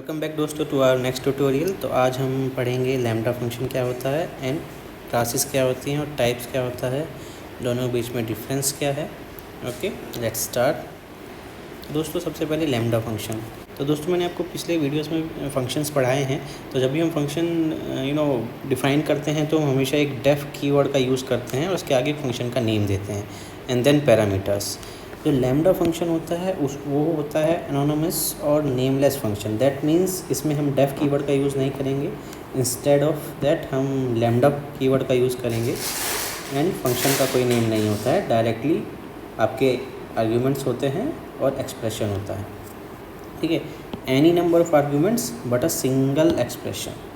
Welcome back दोस्तों to our next tutorial. तो आज हम पढ़ेंगे लैम्डा फंक्शन क्या होता है एंड क्लासेस क्या होती हैं और टाइप्स क्या होता है, दोनों के बीच में डिफरेंस क्या है। Okay, let's start. दोस्तों सबसे पहले लैम्डा फंक्शन। तो दोस्तों मैंने आपको पिछले वीडियोस में फंक्शंस पढ़ाए हैं। तो जब भी हम फंक्शन डिफ़ाइन करते हैं तो हम हमेशा एक डेफ कीवर्ड का यूज़ करते हैं और उसके आगे फंक्शन का नेम देते हैं एंड देन पैरामीटर्स। जो लैम्डा फंक्शन होता है वो होता है एनोनिमस और नेमलेस फंक्शन। दैट मीन्स इसमें हम डेफ कीवर्ड का यूज़ नहीं करेंगे, इंस्टेड ऑफ दैट हम लैम्डा कीवर्ड का यूज़ करेंगे एंड फंक्शन का कोई नेम नहीं होता है, डायरेक्टली आपके आर्ग्यूमेंट्स होते हैं और एक्सप्रेशन होता है। ठीक है, any number of arguments but a single expression.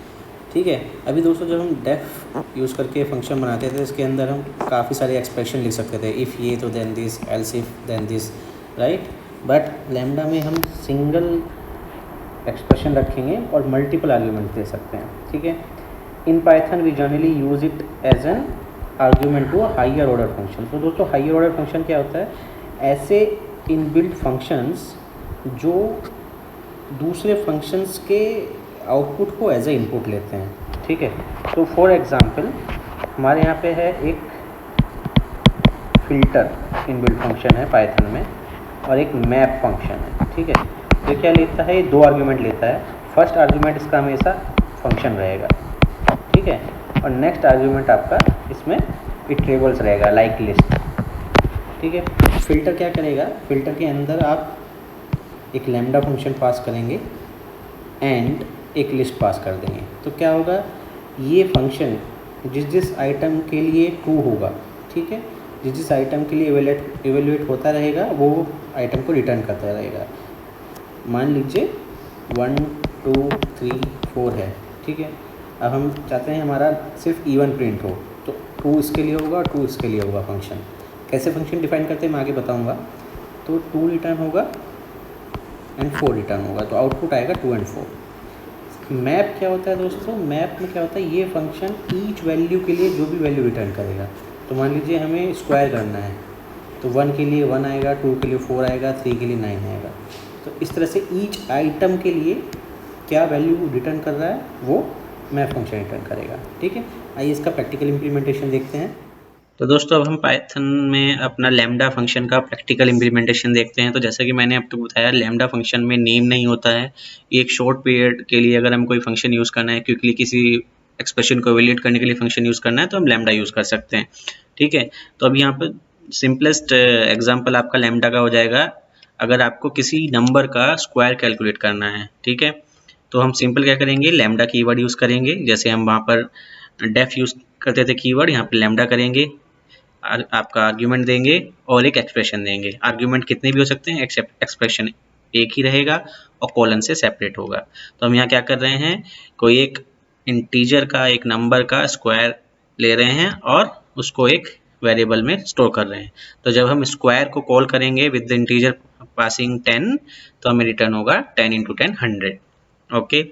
ठीक है, अभी दोस्तों जब हम डेफ यूज़ करके फंक्शन बनाते थे इसके अंदर हम काफ़ी सारे एक्सप्रेशन लिख सकते थे, इफ़ ये तो then this, else if then this, right. But lambda में हम सिंगल एक्सप्रेशन रखेंगे और मल्टीपल आर्ग्यूमेंट दे सकते हैं। ठीक है, in Python we generally use it as an argument to a higher order function. तो दोस्तों हायर ऑर्डर फंक्शन क्या होता है? ऐसे इनबिल्ट फंक्शंस जो दूसरे फंक्शंस के आउटपुट को एज ए इनपुट लेते हैं। ठीक है, तो फॉर एग्जांपल हमारे यहाँ पे है एक फ़िल्टर इनबिल्ट फंक्शन है पाइथन में और एक मैप फंक्शन है। ठीक है, तो क्या लेता है? ये दो आर्ग्यूमेंट लेता है। फर्स्ट आर्ग्यूमेंट इसका हमेशा फंक्शन रहेगा, ठीक है, और नेक्स्ट आर्ग्यूमेंट आपका इसमें इटरेबल्स रहेगा, लाइक लिस्ट। ठीक है, फ़िल्टर क्या करेगा? फ़िल्टर के अंदर आप एक लैम्डा फंक्शन पास करेंगे एंड एक लिस्ट पास कर देंगे। तो क्या होगा? ये फंक्शन जिस आइटम के लिए ट्रू होगा, ठीक है, जिस आइटम के लिए इवेल्युएट होता रहेगा वो आइटम को रिटर्न करता रहेगा। मान लीजिए 1 2 3 4 है। ठीक है, अब हम चाहते हैं हमारा सिर्फ इवन प्रिंट हो, तो 2 इसके लिए होगा और 2 इसके लिए होगा। फंक्शन कैसे फंक्शन डिफाइन करते हैं मैं आगे बताऊँगा। तो 2 रिटर्न होगा एंड 4 रिटर्न होगा, तो आउटपुट आएगा 2 एंड 4। मैप क्या होता है दोस्तों? मैप में क्या होता है? ये फंक्शन ईच वैल्यू के लिए जो भी वैल्यू रिटर्न करेगा। तो मान लीजिए हमें स्क्वायर करना है, तो 1 के लिए 1 आएगा, 2 के लिए 4 आएगा, 3 के लिए 9 आएगा। तो इस तरह से ईच आइटम के लिए क्या वैल्यू रिटर्न कर रहा है वो मैप फंक्शन रिटर्न करेगा। ठीक है, आइए इसका प्रैक्टिकल इम्प्लीमेंटेशन देखते हैं। तो दोस्तों अब हम पाइथन में अपना लैम्डा फंक्शन का प्रैक्टिकल इम्प्लीमेंटेशन देखते हैं। तो जैसा कि मैंने आपको बताया, लैम्डा फंक्शन में नेम नहीं होता है। एक शॉर्ट पीरियड के लिए अगर हम कोई फंक्शन यूज़ करना है, क्विकली किसी एक्सप्रेशन को इवैल्यूएट करने के लिए फंक्शन यूज़ करना है, तो हम लैम्डा यूज़ कर सकते हैं। ठीक है, तो अब यहाँ पर सिंपलेस्ट एग्जाम्पल आपका लैम्डा का हो जाएगा। अगर आपको किसी नंबर का स्क्वायर कैलकुलेट करना है, ठीक है, तो हम सिंपल क्या करेंगे? लैम्डा कीवर्ड यूज़ करेंगे। जैसे हम वहाँ पर डेफ यूज़ करते थे कीवर्ड, यहाँ पर लैम्डा करेंगे, आपका आर्ग्यूमेंट देंगे और एक एक्सप्रेशन देंगे। आर्ग्यूमेंट कितने भी हो सकते हैं, एक्सप्रेशन एक ही रहेगा और कॉलन से सेपरेट होगा। तो हम यहाँ क्या कर रहे हैं? कोई एक इंटीजर का, एक नंबर का स्क्वायर ले रहे हैं और उसको एक वेरिएबल में स्टोर कर रहे हैं। तो जब हम स्क्वायर को कॉल करेंगे विद द इंटीजर पासिंग 10, तो हमें रिटर्न होगा 10 × 10 100। ओके,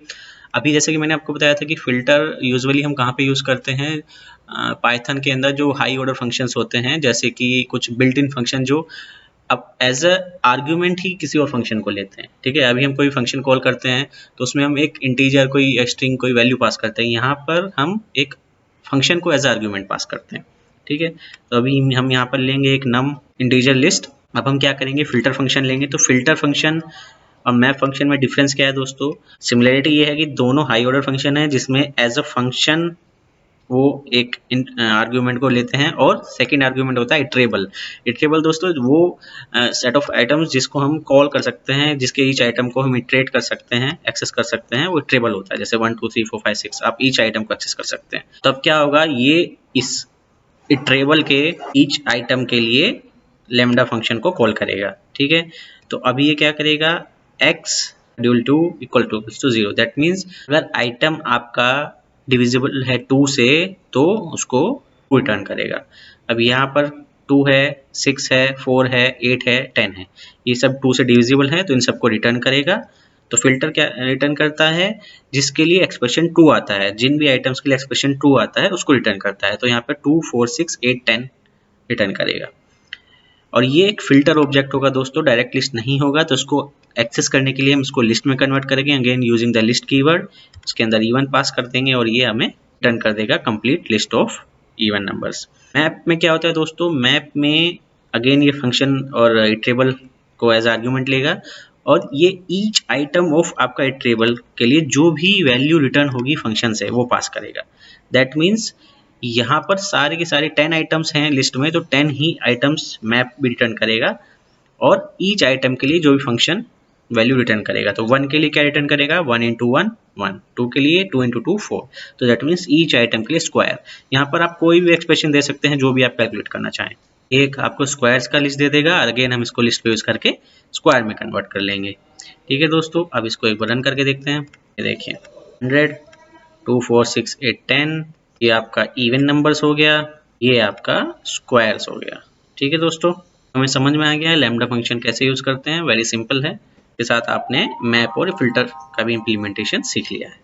अभी जैसे कि मैंने आपको बताया था कि फ़िल्टर यूजुअली हम कहाँ पे यूज़ करते हैं? पाइथन के अंदर जो हाई ऑर्डर फंक्शंस होते हैं, जैसे कि कुछ बिल्ट इन फंक्शन जो अब एज अ आर्ग्यूमेंट ही किसी और फंक्शन को लेते हैं। ठीक है, अभी हम कोई फंक्शन कॉल करते हैं तो उसमें हम एक इंटीजर, कोई स्ट्रिंग, कोई वैल्यू पास करते हैं। यहाँ पर हम एक फंक्शन को एज आर्ग्यूमेंट पास करते हैं। ठीक है, तो अभी हम यहाँ पर लेंगे एक नम इंटीजर लिस्ट। अब हम क्या करेंगे? फ़िल्टर फंक्शन लेंगे। तो फ़िल्टर फंक्शन और मैप फंक्शन में डिफरेंस क्या है दोस्तों? सिमिलरिटी ये है कि दोनों हाई ऑर्डर फंक्शन है जिसमें एज अ फंक्शन वो एक आर्ग्यूमेंट को लेते हैं और सेकंड आर्ग्यूमेंट होता है इटरेबल। इटरेबल दोस्तों वो सेट ऑफ आइटम्स जिसको हम कॉल कर सकते हैं, जिसके ईच आइटम को हम इटरेट कर सकते हैं, एक्सेस कर सकते हैं, वो इटरेबल होता है। जैसे 1 2 3 4 5 6 आप ईच आइटम को एक्सेस कर सकते हैं। तो अब क्या होगा? ये इस इटरेबल के ईच आइटम के लिए लैम्डा फंक्शन को कॉल करेगा। ठीक है, तो अभी ये क्या करेगा? x dual two equal to 0। That means अगर आइटम आपका डिविजिबल है 2 से तो उसको रिटर्न करेगा। अब यहाँ पर 2 है, 6 है, 4 है, 8 है, 10 है, ये सब 2 से डिविजिबल है तो इन सबको रिटर्न करेगा। तो फिल्टर क्या रिटर्न करता है? जिसके लिए एक्सप्रेशन 2 आता है, जिन भी आइटम्स के लिए एक्सप्रेशन 2 आता है उसको रिटर्न करता है। तो यहाँ पर 2 4 6 8 10 रिटर्न करेगा। और ये एक फिल्टर ऑब्जेक्ट होगा दोस्तों, डायरेक्ट लिस्ट नहीं होगा। तो उसको एक्सेस करने के लिए हम इसको लिस्ट में कन्वर्ट करेंगे, again using the list keyword. इसके अंदर इवन पास कर देंगे और ये हमें रिटर्न कर देगा complete list of even numbers. Map में क्या होता है दोस्तों, मैप में अगेन ये फंक्शन और इटरेबल को एज आर्ग्यूमेंट लेगा और ये ईच आइटम ऑफ आपका इटरेबल के लिए जो भी वैल्यू रिटर्न होगी फंक्शन से वो पास करेगा। दैट मीन्स यहाँ पर सारे के सारे 10 आइटम्स हैं लिस्ट में, तो 10 ही आइटम्स मैप भी रिटर्न करेगा और ईच आइटम के लिए जो भी फंक्शन वैल्यू रिटर्न करेगा। तो 1 के लिए क्या रिटर्न करेगा, 1 × 1 1, 2 के लिए 2 × 2 4। तो दैट मीन्स ईच आइटम के लिए स्क्वायर। यहाँ पर आप कोई भी एक्सप्रेशन दे सकते हैं जो भी आप कैलकुलेट करना चाहें। एक आपको स्क्वायर्स का लिस्ट दे देगा, अगेन हम इसको लिस्ट पे यूज करके स्क्वायर में कन्वर्ट कर लेंगे। ठीक है दोस्तों, अब इसको एक बार रन करके देखते हैं। ये देखिए 100 2 4 6 8 10 ये आपका इवन नंबर्स हो गया, ये आपका स्क्वायर्स हो गया। ठीक है दोस्तों, हमें समझ में आ गया है लैम्डा फंक्शन कैसे यूज करते हैं, वेरी सिंपल है। के साथ आपने मैप और फिल्टर का भी इम्प्लीमेंटेशन सीख लिया है।